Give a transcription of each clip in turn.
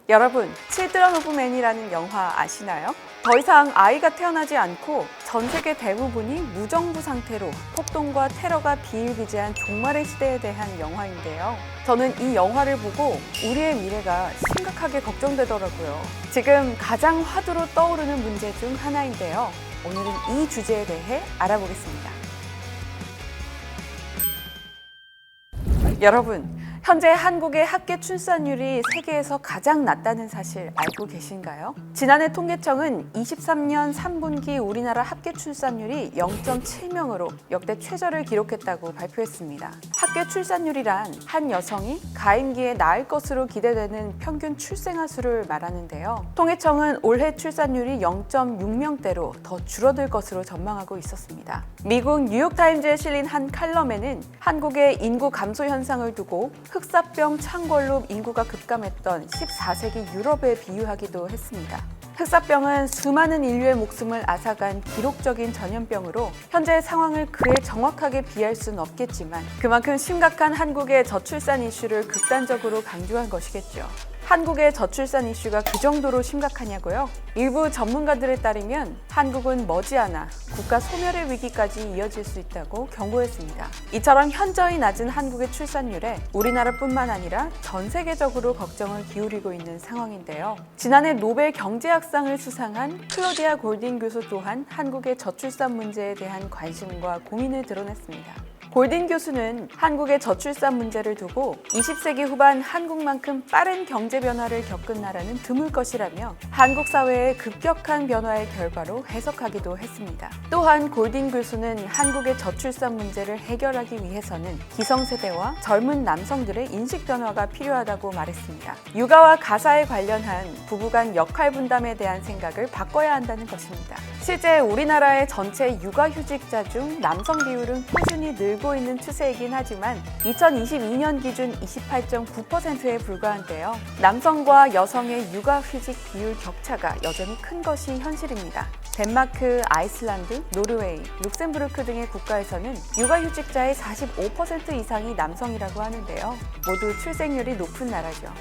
여러분, 칠드런 오브 맨이라는 영화 아시나요? 더 이상 아이가 태어나지 않고 전 세계 대부분이 무정부 상태로 폭동과 테러가 비일비재한 종말의 시대에 대한 영화인데요. 저는 이 영화를 보고 우리의 미래가 심각하게 걱정되더라고요. 지금 가장 화두로 떠오르는 문제 중 하나인데요. 오늘은 이 주제에 대해 알아보겠습니다. 여러분, 현재 한국의 합계 출산율이 세계에서 가장 낮다는 사실 알고 계신가요? 지난해 통계청은 23년 3분기 우리나라 합계 출산율이 0.7명으로 역대 최저를 기록했다고 발표했습니다. 합계 출산율이란 한 여성이 가임기에 낳을 것으로 기대되는 평균 출생아 수를 말하는데요. 통계청은 올해 출산율이 0.6명대로 더 줄어들 것으로 전망하고 있었습니다. 미국 뉴욕타임즈에 실린 한 칼럼에는 한국의 인구 감소 현상을 두고 흑사병 창궐로 인구가 급감했던 14세기 유럽에 비유하기도 했습니다. 흑사병은 수많은 인류의 목숨을 앗아간 기록적인 전염병으로 현재의 상황을 그에 정확하게 비할 수는 없겠지만 그만큼 심각한 한국의 저출산 이슈를 극단적으로 강조한 것이겠죠. 한국의 저출산 이슈가 그 정도로 심각하냐고요? 일부 전문가들에 따르면 한국은 머지않아 국가 소멸의 위기까지 이어질 수 있다고 경고했습니다. 이처럼 현저히 낮은 한국의 출산율에 우리나라뿐만 아니라 전 세계적으로 걱정을 기울이고 있는 상황인데요. 지난해 노벨 경제학상을 수상한 클로디아 골딩 교수 또한 한국의 저출산 문제에 대한 관심과 고민을 드러냈습니다. 골딩 교수는 한국의 저출산 문제를 두고 20세기 후반 한국만큼 빠른 경제 변화를 겪은 나라는 드물 것이라며 한국 사회의 급격한 변화의 결과로 해석하기도 했습니다. 또한 골딩 교수는 한국의 저출산 문제를 해결하기 위해서는 기성세대와 젊은 남성들의 인식 변화가 필요하다고 말했습니다. 육아와 가사에 관련한 부부간 역할 분담에 대한 생각을 바꿔야 한다는 것입니다. 실제 우리나라의 전체 육아휴직자 중 남성 비율은 꾸준히 늘고 있는 추세이긴 하지만 2022년 기준 28.9%에 불과한데요. 남성과 여성의 육아휴직 비율 격차가 여전히 큰 것이 현실입니다. 덴마크, 아이슬란드, 노르웨이, 룩셈부르크 등의 국가에서는 육아휴직자의 45% 이상이 남성이라고 하는데요. 모두 출생률이 높은 나라죠.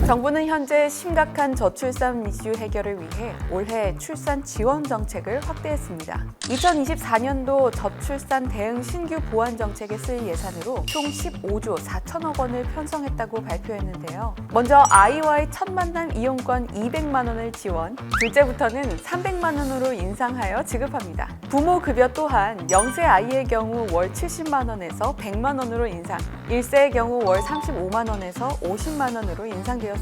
정부는 현재 심각한 저출산 이슈 해결을 위해 올해 출산 지원 정책을 확대했습니다. 2024년도 저출산 대응 신규 보완 정책에 쓸 예산으로 총 15조 4천억 원을 편성했다고 발표했는데요. 먼저 아이와의 첫 만남 이용권 200만 원을 지원, 둘째부터는 300만 원으로 인상하여 지급합니다. 부모 급여 또한 0세 아이의 경우 월 70만 원에서 100만 원으로 인상, 1세의 경우 월 35만 원에서 50만 원으로 인상되었습니다.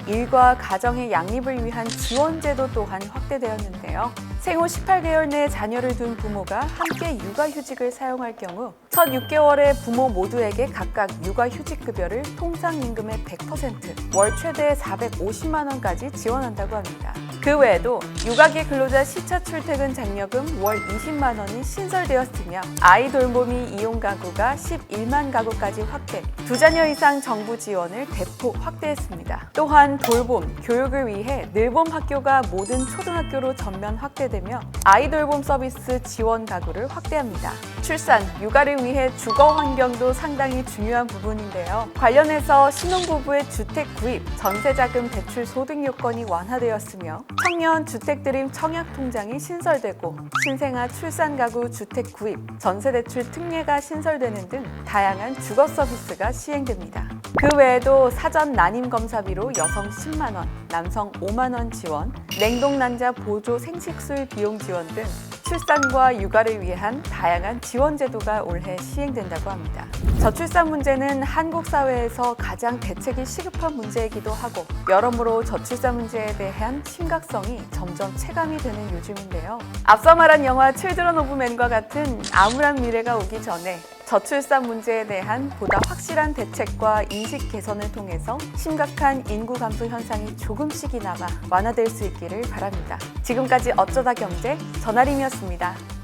일과 가정의 양립을 위한 지원제도 또한 확대되었는데요. 생후 18개월 내 자녀를 둔 부모가 함께 육아휴직을 사용할 경우 첫 6개월에 부모 모두에게 각각 육아휴직급여를 통상임금의 100%, 월 최대 450만 원까지 지원한다고 합니다. 그 외에도 육아기 근로자 시차 출퇴근 장려금 월 20만 원이 신설되었으며 아이 돌보미 이용 가구가 11만 가구까지 확대, 2자녀 이상 정부 지원을 대폭 확대했습니다. 또한 돌봄, 교육을 위해 늘봄 학교가 모든 초등학교로 전면 확대되며 아이 돌봄 서비스 지원 가구를 확대합니다. 출산, 육아를 위해 주거 환경도 상당히 중요한 부분인데요. 관련해서 신혼부부의 주택 구입, 전세자금 대출 소득 요건이 완화되었으며 청년 주택드림 청약통장이 신설되고 신생아 출산 가구 주택 구입, 전세대출 특례가 신설되는 등 다양한 주거 서비스가 시행됩니다. 그 외에도 사전 난임 검사비로 여성 10만 원, 남성 5만 원 지원, 냉동난자 보조 생식술 비용 지원 등 출산과 육아를 위한 다양한 지원 제도가 올해 시행된다고 합니다. 저출산 문제는 한국 사회에서 가장 대책이 시급한 문제이기도 하고 여러모로 저출산 문제에 대한 심각성이 점점 체감이 되는 요즘인데요. 앞서 말한 영화 칠드런 오브 맨과 같은 암울한 미래가 오기 전에 저출산 문제에 대한 보다 확실한 대책과 인식 개선을 통해서 심각한 인구 감소 현상이 조금씩이나마 완화될 수 있기를 바랍니다. 지금까지 어쩌다 경제 전아림이었습니다.